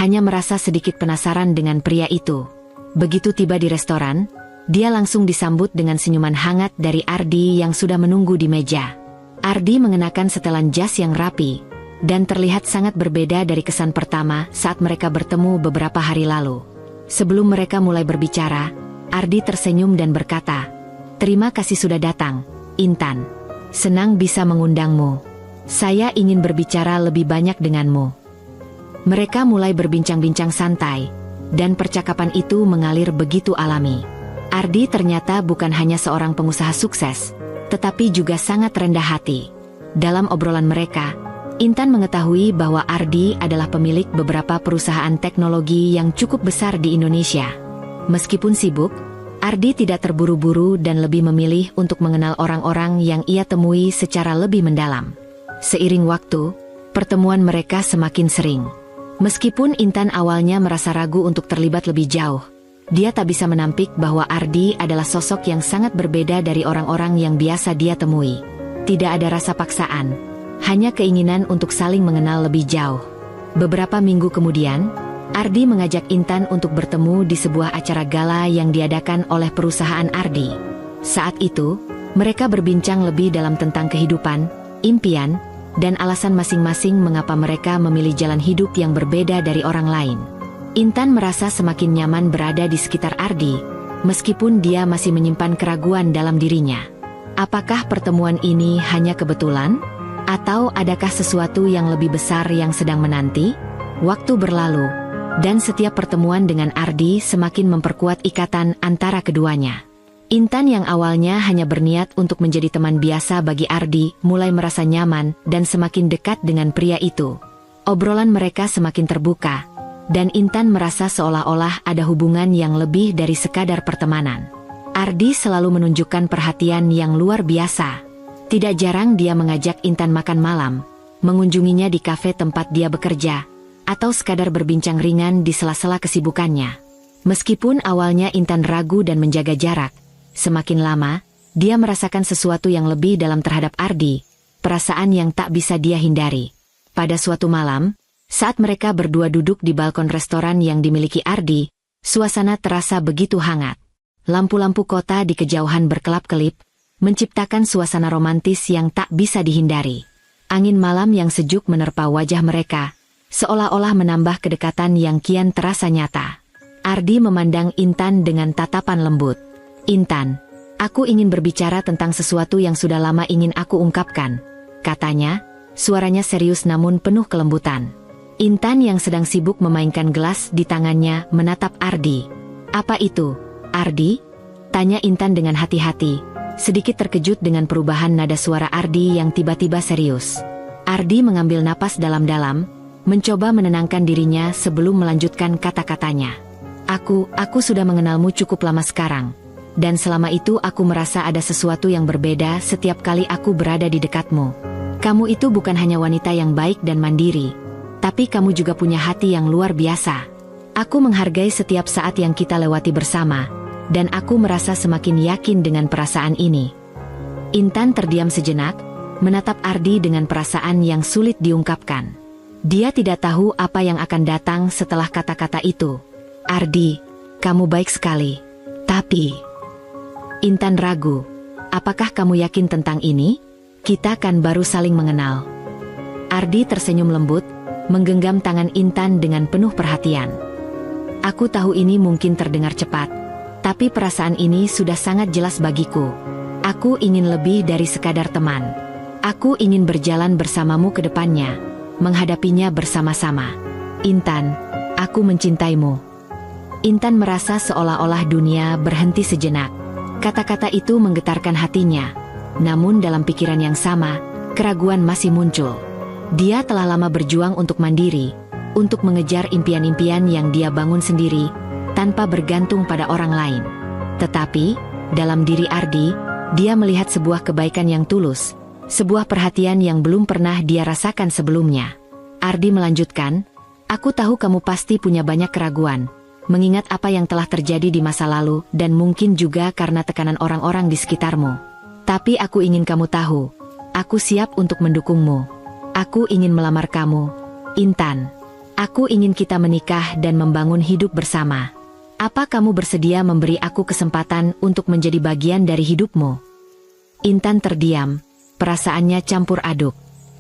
hanya merasa sedikit penasaran dengan pria itu. Begitu tiba di restoran, dia langsung disambut dengan senyuman hangat dari Ardi yang sudah menunggu di meja. Ardi mengenakan setelan jas yang rapi, dan terlihat sangat berbeda dari kesan pertama saat mereka bertemu beberapa hari lalu. Sebelum mereka mulai berbicara, Ardi tersenyum dan berkata, "Terima kasih sudah datang, Intan. Senang bisa mengundangmu. Saya ingin berbicara lebih banyak denganmu." Mereka mulai berbincang-bincang santai, dan percakapan itu mengalir begitu alami. Ardi ternyata bukan hanya seorang pengusaha sukses, tetapi juga sangat rendah hati. Dalam obrolan mereka, Intan mengetahui bahwa Ardi adalah pemilik beberapa perusahaan teknologi yang cukup besar di Indonesia. Meskipun sibuk, Ardi tidak terburu-buru dan lebih memilih untuk mengenal orang-orang yang ia temui secara lebih mendalam. Seiring waktu, pertemuan mereka semakin sering. Meskipun Intan awalnya merasa ragu untuk terlibat lebih jauh, dia tak bisa menampik bahwa Ardi adalah sosok yang sangat berbeda dari orang-orang yang biasa dia temui. Tidak ada rasa paksaan, hanya keinginan untuk saling mengenal lebih jauh. Beberapa minggu kemudian, Ardi mengajak Intan untuk bertemu di sebuah acara gala yang diadakan oleh perusahaan Ardi. Saat itu, mereka berbincang lebih dalam tentang kehidupan, impian, dan alasan masing-masing mengapa mereka memilih jalan hidup yang berbeda dari orang lain. Intan merasa semakin nyaman berada di sekitar Ardi, meskipun dia masih menyimpan keraguan dalam dirinya. Apakah pertemuan ini hanya kebetulan? Atau adakah sesuatu yang lebih besar yang sedang menanti? Waktu berlalu, dan setiap pertemuan dengan Ardi semakin memperkuat ikatan antara keduanya. Intan yang awalnya hanya berniat untuk menjadi teman biasa bagi Ardi, mulai merasa nyaman dan semakin dekat dengan pria itu. Obrolan mereka semakin terbuka, dan Intan merasa seolah-olah ada hubungan yang lebih dari sekadar pertemanan. Ardi selalu menunjukkan perhatian yang luar biasa. Tidak jarang dia mengajak Intan makan malam, mengunjunginya di kafe tempat dia bekerja, atau sekadar berbincang ringan di sela-sela kesibukannya. Meskipun awalnya Intan ragu dan menjaga jarak, semakin lama, dia merasakan sesuatu yang lebih dalam terhadap Ardi, perasaan yang tak bisa dia hindari. Pada suatu malam, saat mereka berdua duduk di balkon restoran yang dimiliki Ardi, suasana terasa begitu hangat. Lampu-lampu kota di kejauhan berkelap-kelip, menciptakan suasana romantis yang tak bisa dihindari. Angin malam yang sejuk menerpa wajah mereka, seolah-olah menambah kedekatan yang kian terasa nyata. Ardi memandang Intan dengan tatapan lembut. "Intan, aku ingin berbicara tentang sesuatu yang sudah lama ingin aku ungkapkan," katanya, suaranya serius namun penuh kelembutan. Intan yang sedang sibuk memainkan gelas di tangannya menatap Ardi. "Apa itu, Ardi?" tanya Intan dengan hati-hati, sedikit terkejut dengan perubahan nada suara Ardi yang tiba-tiba serius. Ardi mengambil napas dalam-dalam, mencoba menenangkan dirinya sebelum melanjutkan kata-katanya. Aku sudah mengenalmu cukup lama sekarang. Dan selama itu aku merasa ada sesuatu yang berbeda setiap kali aku berada di dekatmu. Kamu itu bukan hanya wanita yang baik dan mandiri, tapi kamu juga punya hati yang luar biasa. Aku menghargai setiap saat yang kita lewati bersama, dan aku merasa semakin yakin dengan perasaan ini." Intan terdiam sejenak, menatap Ardi dengan perasaan yang sulit diungkapkan. Dia tidak tahu apa yang akan datang setelah kata-kata itu. "Ardi, kamu baik sekali. Tapi..." Intan ragu. "Apakah kamu yakin tentang ini? Kita kan baru saling mengenal." Ardi tersenyum lembut, menggenggam tangan Intan dengan penuh perhatian. Aku tahu ini mungkin terdengar cepat, tapi perasaan ini sudah sangat jelas bagiku. Aku ingin lebih dari sekadar teman. Aku ingin berjalan bersamamu ke depannya, menghadapinya bersama-sama. Intan, aku mencintaimu. Intan merasa seolah-olah dunia berhenti sejenak. Kata-kata itu menggetarkan hatinya. Namun dalam pikiran yang sama, keraguan masih muncul. Dia telah lama berjuang untuk mandiri, untuk mengejar impian-impian yang dia bangun sendiri, tanpa bergantung pada orang lain. Tetapi, dalam diri Ardi, dia melihat sebuah kebaikan yang tulus, sebuah perhatian yang belum pernah dia rasakan sebelumnya. Ardi melanjutkan, "Aku tahu kamu pasti punya banyak keraguan, mengingat apa yang telah terjadi di masa lalu dan mungkin juga karena tekanan orang-orang di sekitarmu. Tapi aku ingin kamu tahu, aku siap untuk mendukungmu. Aku ingin melamar kamu, Intan. Aku ingin kita menikah dan membangun hidup bersama. Apa kamu bersedia memberi aku kesempatan untuk menjadi bagian dari hidupmu?" Intan terdiam, perasaannya campur aduk.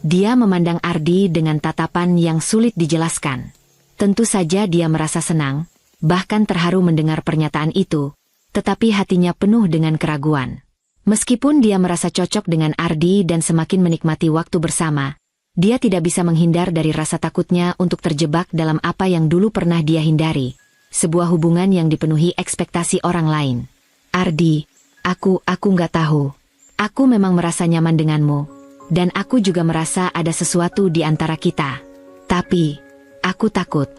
Dia memandang Ardi dengan tatapan yang sulit dijelaskan. Tentu saja dia merasa senang, bahkan terharu mendengar pernyataan itu, tetapi hatinya penuh dengan keraguan. Meskipun dia merasa cocok dengan Ardi dan semakin menikmati waktu bersama, dia tidak bisa menghindar dari rasa takutnya untuk terjebak dalam apa yang dulu pernah dia hindari, sebuah hubungan yang dipenuhi ekspektasi orang lain. "Ardi, aku nggak tahu. Aku memang merasa nyaman denganmu, dan aku juga merasa ada sesuatu di antara kita. Tapi, aku takut.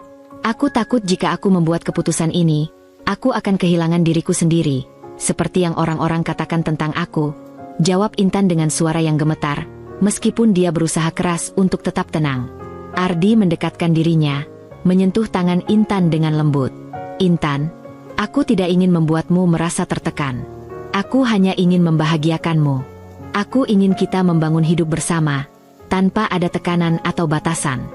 Aku takut jika aku membuat keputusan ini, aku akan kehilangan diriku sendiri, seperti yang orang-orang katakan tentang aku," jawab Intan dengan suara yang gemetar, meskipun dia berusaha keras untuk tetap tenang. Ardi mendekatkan dirinya, menyentuh tangan Intan dengan lembut. "Intan, aku tidak ingin membuatmu merasa tertekan. Aku hanya ingin membahagiakanmu. Aku ingin kita membangun hidup bersama, tanpa ada tekanan atau batasan.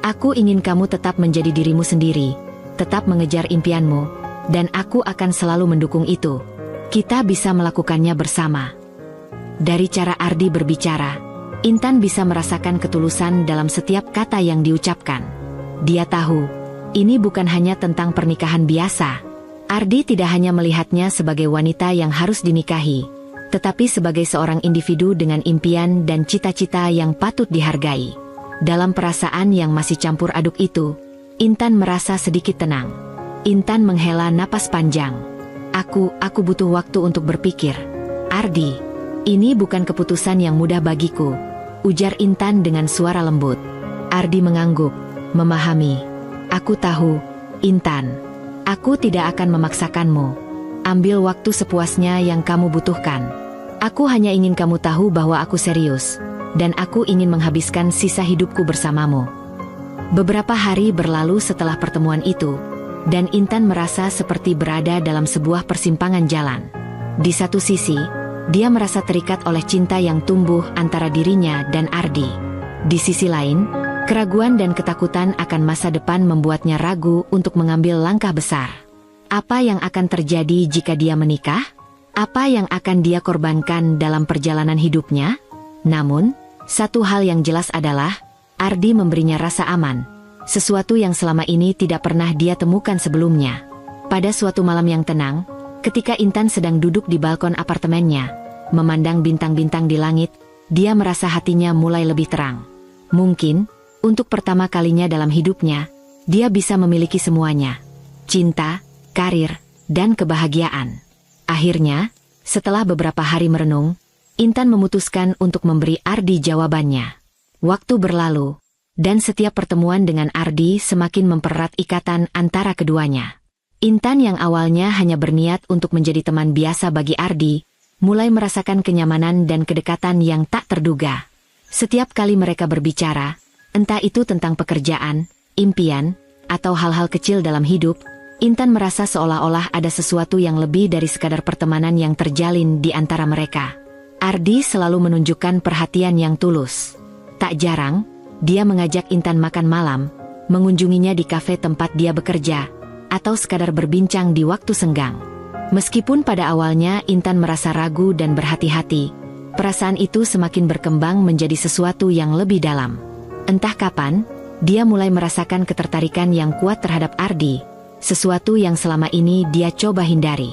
Aku ingin kamu tetap menjadi dirimu sendiri, tetap mengejar impianmu, dan aku akan selalu mendukung itu. Kita bisa melakukannya bersama." Dari cara Ardi berbicara, Intan bisa merasakan ketulusan dalam setiap kata yang diucapkan. Dia tahu, ini bukan hanya tentang pernikahan biasa. Ardi tidak hanya melihatnya sebagai wanita yang harus dinikahi, tetapi sebagai seorang individu dengan impian dan cita-cita yang patut dihargai. Dalam perasaan yang masih campur aduk itu, Intan merasa sedikit tenang. Intan menghela napas panjang. Aku butuh waktu untuk berpikir. Ardi, ini bukan keputusan yang mudah bagiku," ujar Intan dengan suara lembut. Ardi mengangguk, memahami. "Aku tahu, Intan. Aku tidak akan memaksakanmu. Ambil waktu sepuasnya yang kamu butuhkan. Aku hanya ingin kamu tahu bahwa aku serius, dan aku ingin menghabiskan sisa hidupku bersamamu." Beberapa hari berlalu setelah pertemuan itu, dan Intan merasa seperti berada dalam sebuah persimpangan jalan. Di satu sisi, dia merasa terikat oleh cinta yang tumbuh antara dirinya dan Ardi. Di sisi lain, keraguan dan ketakutan akan masa depan membuatnya ragu untuk mengambil langkah besar. Apa yang akan terjadi jika dia menikah? Apa yang akan dia korbankan dalam perjalanan hidupnya? Namun, satu hal yang jelas adalah, Ardi memberinya rasa aman, sesuatu yang selama ini tidak pernah dia temukan sebelumnya. Pada suatu malam yang tenang, ketika Intan sedang duduk di balkon apartemennya, memandang bintang-bintang di langit, dia merasa hatinya mulai lebih terang. Mungkin, untuk pertama kalinya dalam hidupnya, dia bisa memiliki semuanya. Cinta, karir, dan kebahagiaan. Akhirnya, setelah beberapa hari merenung, Intan memutuskan untuk memberi Ardi jawabannya. Waktu berlalu, dan setiap pertemuan dengan Ardi semakin mempererat ikatan antara keduanya. Intan yang awalnya hanya berniat untuk menjadi teman biasa bagi Ardi, mulai merasakan kenyamanan dan kedekatan yang tak terduga. Setiap kali mereka berbicara, entah itu tentang pekerjaan, impian, atau hal-hal kecil dalam hidup, Intan merasa seolah-olah ada sesuatu yang lebih dari sekadar pertemanan yang terjalin di antara mereka. Ardi selalu menunjukkan perhatian yang tulus. Tak jarang, dia mengajak Intan makan malam, mengunjunginya di kafe tempat dia bekerja, atau sekadar berbincang di waktu senggang. Meskipun pada awalnya Intan merasa ragu dan berhati-hati, perasaan itu semakin berkembang menjadi sesuatu yang lebih dalam. Entah kapan, dia mulai merasakan ketertarikan yang kuat terhadap Ardi, sesuatu yang selama ini dia coba hindari.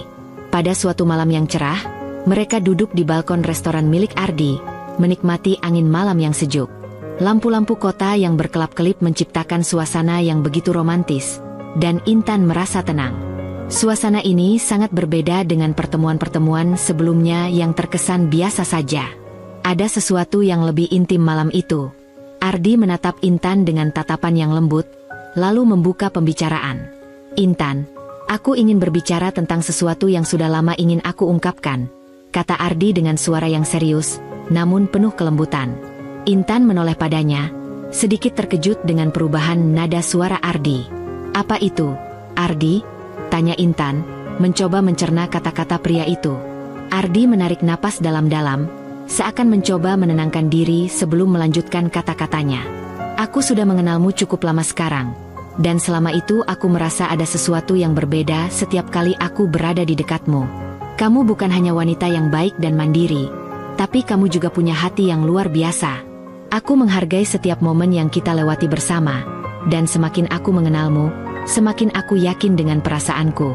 Pada suatu malam yang cerah, mereka duduk di balkon restoran milik Ardi, menikmati angin malam yang sejuk. Lampu-lampu kota yang berkelap-kelip menciptakan suasana yang begitu romantis, dan Intan merasa tenang. Suasana ini sangat berbeda dengan pertemuan-pertemuan sebelumnya yang terkesan biasa saja. Ada sesuatu yang lebih intim malam itu. Ardi menatap Intan dengan tatapan yang lembut, lalu membuka pembicaraan. "Intan, aku ingin berbicara tentang sesuatu yang sudah lama ingin aku ungkapkan," kata Ardi dengan suara yang serius, namun penuh kelembutan. Intan menoleh padanya, sedikit terkejut dengan perubahan nada suara Ardi. "Apa itu, Ardi?" tanya Intan, mencoba mencerna kata-kata pria itu. Ardi menarik napas dalam-dalam, seakan mencoba menenangkan diri sebelum melanjutkan kata-katanya. "Aku sudah mengenalmu cukup lama sekarang, dan selama itu aku merasa ada sesuatu yang berbeda setiap kali aku berada di dekatmu. Kamu bukan hanya wanita yang baik dan mandiri, tapi kamu juga punya hati yang luar biasa. Aku menghargai setiap momen yang kita lewati bersama, dan semakin aku mengenalmu, semakin aku yakin dengan perasaanku."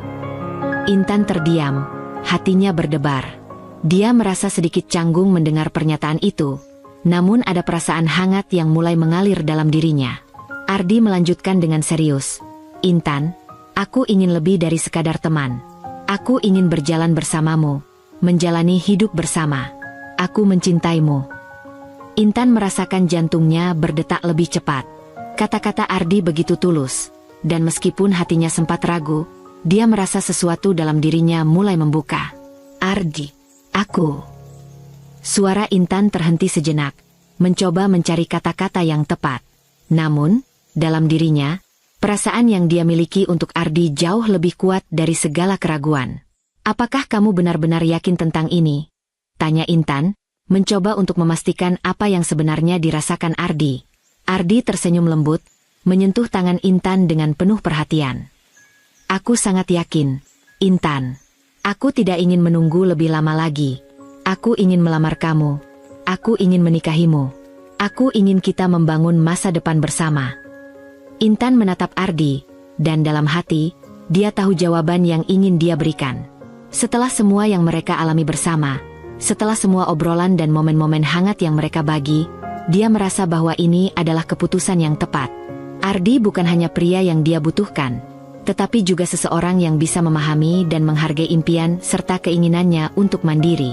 Intan terdiam, hatinya berdebar. Dia merasa sedikit canggung mendengar pernyataan itu, namun ada perasaan hangat yang mulai mengalir dalam dirinya. Ardi melanjutkan dengan serius, "Intan, aku ingin lebih dari sekadar teman. Aku ingin berjalan bersamamu, menjalani hidup bersama. Aku mencintaimu." Intan merasakan jantungnya berdetak lebih cepat. Kata-kata Ardi begitu tulus, dan meskipun hatinya sempat ragu, dia merasa sesuatu dalam dirinya mulai membuka. "Ardi, aku..." Suara Intan terhenti sejenak, mencoba mencari kata-kata yang tepat. Namun, dalam dirinya, perasaan yang dia miliki untuk Ardi jauh lebih kuat dari segala keraguan. "Apakah kamu benar-benar yakin tentang ini?" tanya Intan, mencoba untuk memastikan apa yang sebenarnya dirasakan Ardi. Ardi tersenyum lembut, menyentuh tangan Intan dengan penuh perhatian. "Aku sangat yakin, Intan. Aku tidak ingin menunggu lebih lama lagi. Aku ingin melamar kamu. Aku ingin menikahimu. Aku ingin kita membangun masa depan bersama." Intan menatap Ardi, dan dalam hati, dia tahu jawaban yang ingin dia berikan. Setelah semua yang mereka alami bersama, setelah semua obrolan dan momen-momen hangat yang mereka bagi, dia merasa bahwa ini adalah keputusan yang tepat. Ardi bukan hanya pria yang dia butuhkan, tetapi juga seseorang yang bisa memahami dan menghargai impian serta keinginannya untuk mandiri.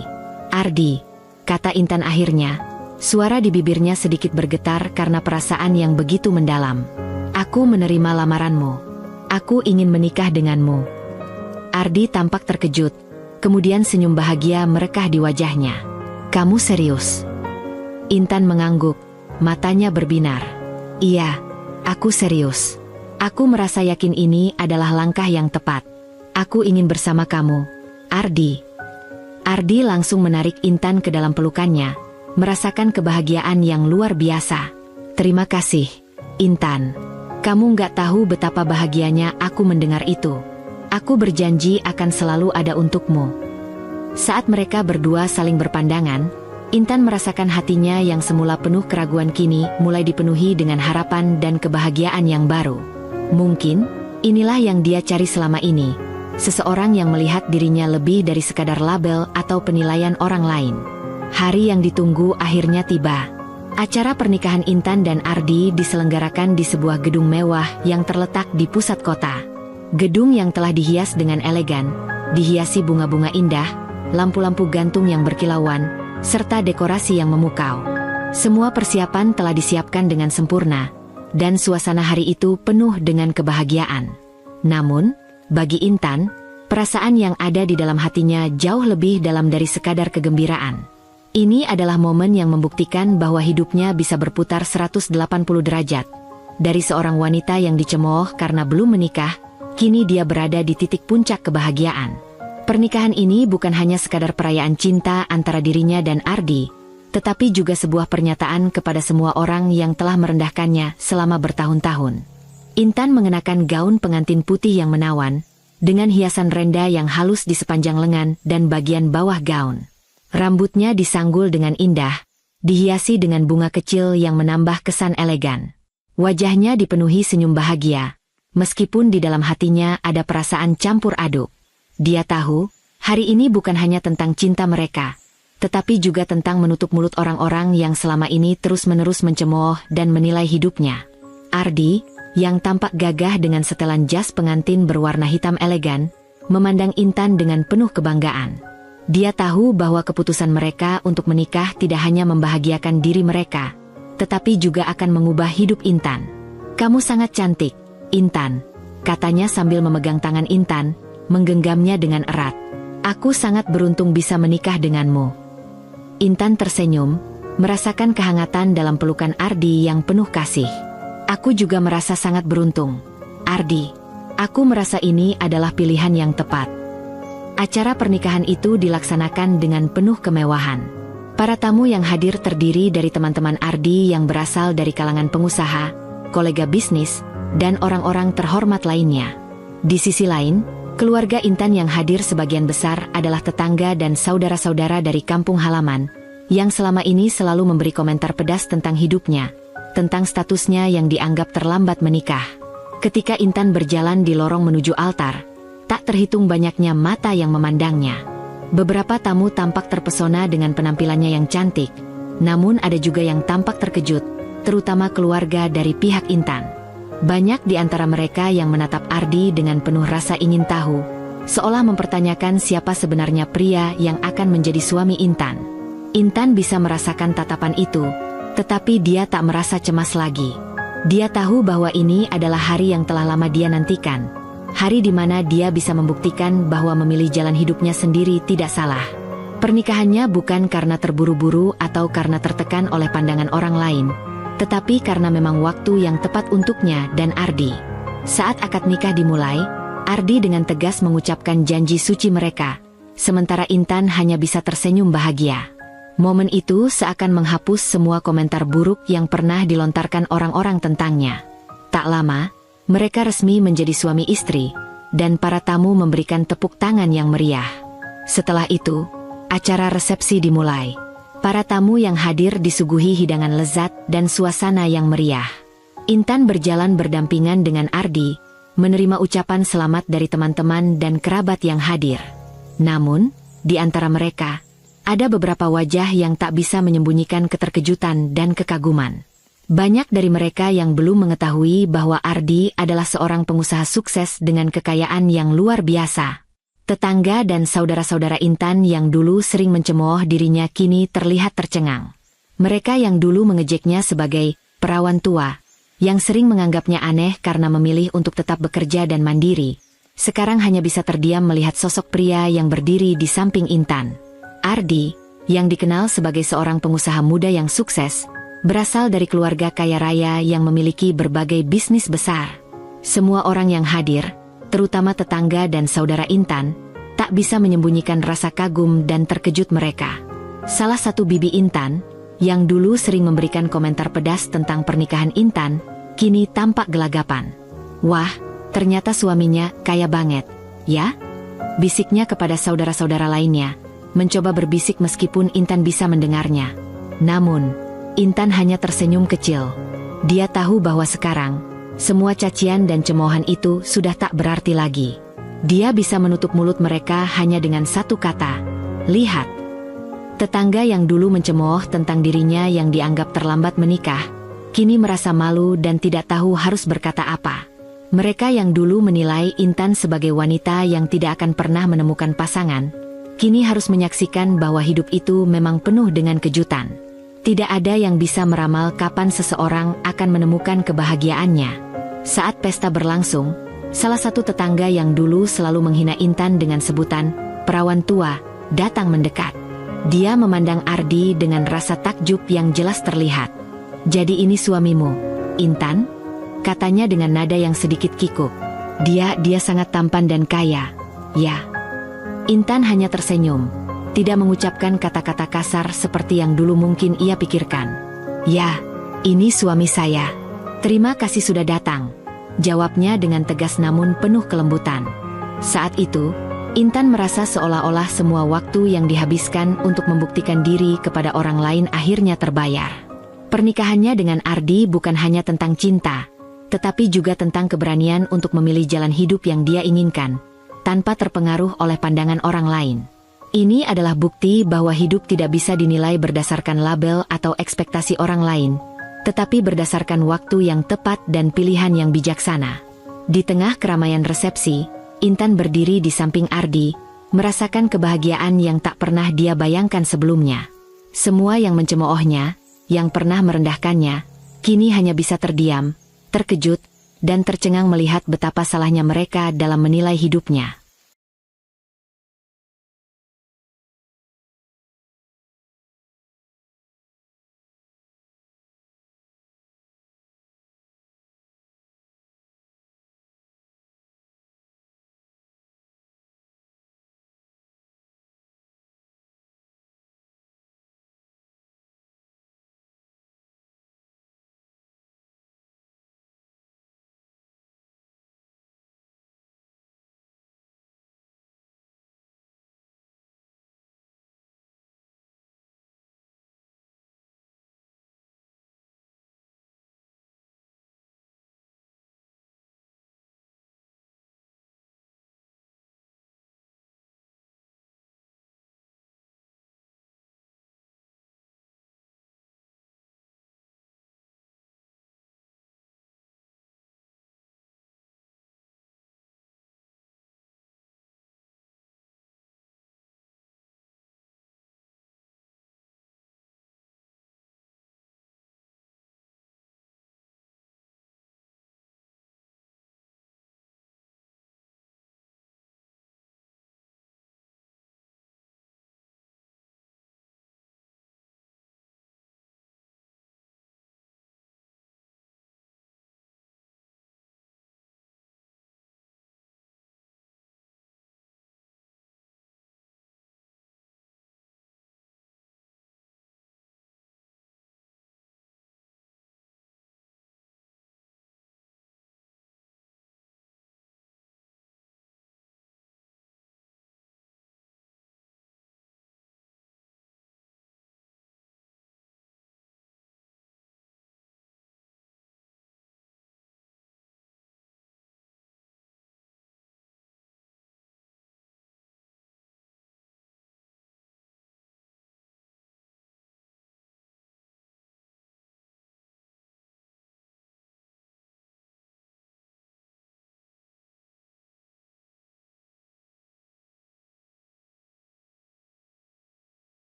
"Ardi," kata Intan akhirnya, suara di bibirnya sedikit bergetar karena perasaan yang begitu mendalam. "Aku menerima lamaranmu. Aku ingin menikah denganmu." Ardi tampak terkejut, kemudian senyum bahagia merekah di wajahnya. "Kamu serius?" Intan mengangguk, matanya berbinar. "Iya, aku serius. Aku merasa yakin ini adalah langkah yang tepat. Aku ingin bersama kamu, Ardi." Ardi langsung menarik Intan ke dalam pelukannya, merasakan kebahagiaan yang luar biasa. "Terima kasih, Intan. Kamu nggak tahu betapa bahagianya aku mendengar itu. Aku berjanji akan selalu ada untukmu." Saat mereka berdua saling berpandangan, Intan merasakan hatinya yang semula penuh keraguan kini mulai dipenuhi dengan harapan dan kebahagiaan yang baru. Mungkin, inilah yang dia cari selama ini. Seseorang yang melihat dirinya lebih dari sekadar label atau penilaian orang lain. Hari yang ditunggu akhirnya tiba. Acara pernikahan Intan dan Ardi diselenggarakan di sebuah gedung mewah yang terletak di pusat kota. Gedung yang telah dihias dengan elegan, dihiasi bunga-bunga indah, lampu-lampu gantung yang berkilauan, serta dekorasi yang memukau. Semua persiapan telah disiapkan dengan sempurna, dan suasana hari itu penuh dengan kebahagiaan. Namun, bagi Intan, perasaan yang ada di dalam hatinya jauh lebih dalam dari sekadar kegembiraan. Ini adalah momen yang membuktikan bahwa hidupnya bisa berputar 180 derajat. Dari seorang wanita yang dicemooh karena belum menikah, kini dia berada di titik puncak kebahagiaan. Pernikahan ini bukan hanya sekadar perayaan cinta antara dirinya dan Ardi, tetapi juga sebuah pernyataan kepada semua orang yang telah merendahkannya selama bertahun-tahun. Intan mengenakan gaun pengantin putih yang menawan, dengan hiasan renda yang halus di sepanjang lengan dan bagian bawah gaun. Rambutnya disanggul dengan indah, dihiasi dengan bunga kecil yang menambah kesan elegan. Wajahnya dipenuhi senyum bahagia, meskipun di dalam hatinya ada perasaan campur aduk. Dia tahu, hari ini bukan hanya tentang cinta mereka, tetapi juga tentang menutup mulut orang-orang yang selama ini terus-menerus mencemooh dan menilai hidupnya. Ardi, yang tampak gagah dengan setelan jas pengantin berwarna hitam elegan, memandang Intan dengan penuh kebanggaan. Dia tahu bahwa keputusan mereka untuk menikah tidak hanya membahagiakan diri mereka, tetapi juga akan mengubah hidup Intan. "Kamu sangat cantik, Intan," katanya sambil memegang tangan Intan, menggenggamnya dengan erat. "Aku sangat beruntung bisa menikah denganmu." Intan tersenyum, merasakan kehangatan dalam pelukan Ardi yang penuh kasih. "Aku juga merasa sangat beruntung, Ardi. Aku merasa ini adalah pilihan yang tepat." Acara pernikahan itu dilaksanakan dengan penuh kemewahan. Para tamu yang hadir terdiri dari teman-teman Ardi yang berasal dari kalangan pengusaha, kolega bisnis, dan orang-orang terhormat lainnya. Di sisi lain, keluarga Intan yang hadir sebagian besar adalah tetangga dan saudara-saudara dari kampung halaman, yang selama ini selalu memberi komentar pedas tentang hidupnya, tentang statusnya yang dianggap terlambat menikah. Ketika Intan berjalan di lorong menuju altar, tak terhitung banyaknya mata yang memandangnya. Beberapa tamu tampak terpesona dengan penampilannya yang cantik, namun ada juga yang tampak terkejut, terutama keluarga dari pihak Intan. Banyak di antara mereka yang menatap Ardi dengan penuh rasa ingin tahu, seolah mempertanyakan siapa sebenarnya pria yang akan menjadi suami Intan. Intan bisa merasakan tatapan itu, tetapi dia tak merasa cemas lagi. Dia tahu bahwa ini adalah hari yang telah lama dia nantikan. Hari di mana dia bisa membuktikan bahwa memilih jalan hidupnya sendiri tidak salah. Pernikahannya bukan karena terburu-buru atau karena tertekan oleh pandangan orang lain, tetapi karena memang waktu yang tepat untuknya dan Ardi. Saat akad nikah dimulai, Ardi dengan tegas mengucapkan janji suci mereka, sementara Intan hanya bisa tersenyum bahagia. Momen itu seakan menghapus semua komentar buruk yang pernah dilontarkan orang-orang tentangnya. Tak lama, mereka resmi menjadi suami istri, dan para tamu memberikan tepuk tangan yang meriah. Setelah itu, acara resepsi dimulai. Para tamu yang hadir disuguhi hidangan lezat dan suasana yang meriah. Intan berjalan berdampingan dengan Ardi, menerima ucapan selamat dari teman-teman dan kerabat yang hadir. Namun, di antara mereka, ada beberapa wajah yang tak bisa menyembunyikan keterkejutan dan kekaguman. Banyak dari mereka yang belum mengetahui bahwa Ardi adalah seorang pengusaha sukses dengan kekayaan yang luar biasa. Tetangga dan saudara-saudara Intan yang dulu sering mencemooh dirinya kini terlihat tercengang. Mereka yang dulu mengejeknya sebagai perawan tua, yang sering menganggapnya aneh karena memilih untuk tetap bekerja dan mandiri, sekarang hanya bisa terdiam melihat sosok pria yang berdiri di samping Intan. Ardi, yang dikenal sebagai seorang pengusaha muda yang sukses, berasal dari keluarga kaya raya yang memiliki berbagai bisnis besar. Semua orang yang hadir, terutama tetangga dan saudara Intan, tak bisa menyembunyikan rasa kagum dan terkejut mereka. Salah satu bibi Intan, yang dulu sering memberikan komentar pedas tentang pernikahan Intan, kini tampak gelagapan. "Wah, ternyata suaminya kaya banget, ya?" bisiknya kepada saudara-saudara lainnya, mencoba berbisik meskipun Intan bisa mendengarnya. Namun, Intan hanya tersenyum kecil. Dia tahu bahwa sekarang, semua cacian dan cemoohan itu sudah tak berarti lagi. Dia bisa menutup mulut mereka hanya dengan satu kata, "Lihat." Tetangga yang dulu mencemooh tentang dirinya yang dianggap terlambat menikah, kini merasa malu dan tidak tahu harus berkata apa. Mereka yang dulu menilai Intan sebagai wanita yang tidak akan pernah menemukan pasangan, kini harus menyaksikan bahwa hidup itu memang penuh dengan kejutan. Tidak ada yang bisa meramal kapan seseorang akan menemukan kebahagiaannya. Saat pesta berlangsung, salah satu tetangga yang dulu selalu menghina Intan dengan sebutan perawan tua, datang mendekat. Dia memandang Ardi dengan rasa takjub yang jelas terlihat. "Jadi ini suamimu, Intan?" katanya dengan nada yang sedikit kikuk. Dia sangat tampan dan kaya." "Ya." Intan hanya tersenyum, tidak mengucapkan kata-kata kasar seperti yang dulu mungkin ia pikirkan. "Ya, ini suami saya. Terima kasih sudah datang," jawabnya dengan tegas namun penuh kelembutan. Saat itu, Intan merasa seolah-olah semua waktu yang dihabiskan untuk membuktikan diri kepada orang lain akhirnya terbayar. Pernikahannya dengan Ardi bukan hanya tentang cinta, tetapi juga tentang keberanian untuk memilih jalan hidup yang dia inginkan, tanpa terpengaruh oleh pandangan orang lain. Ini adalah bukti bahwa hidup tidak bisa dinilai berdasarkan label atau ekspektasi orang lain, tetapi berdasarkan waktu yang tepat dan pilihan yang bijaksana. Di tengah keramaian resepsi, Intan berdiri di samping Ardi, merasakan kebahagiaan yang tak pernah dia bayangkan sebelumnya. Semua yang mencemoohnya, yang pernah merendahkannya, kini hanya bisa terdiam, terkejut, dan tercengang melihat betapa salahnya mereka dalam menilai hidupnya.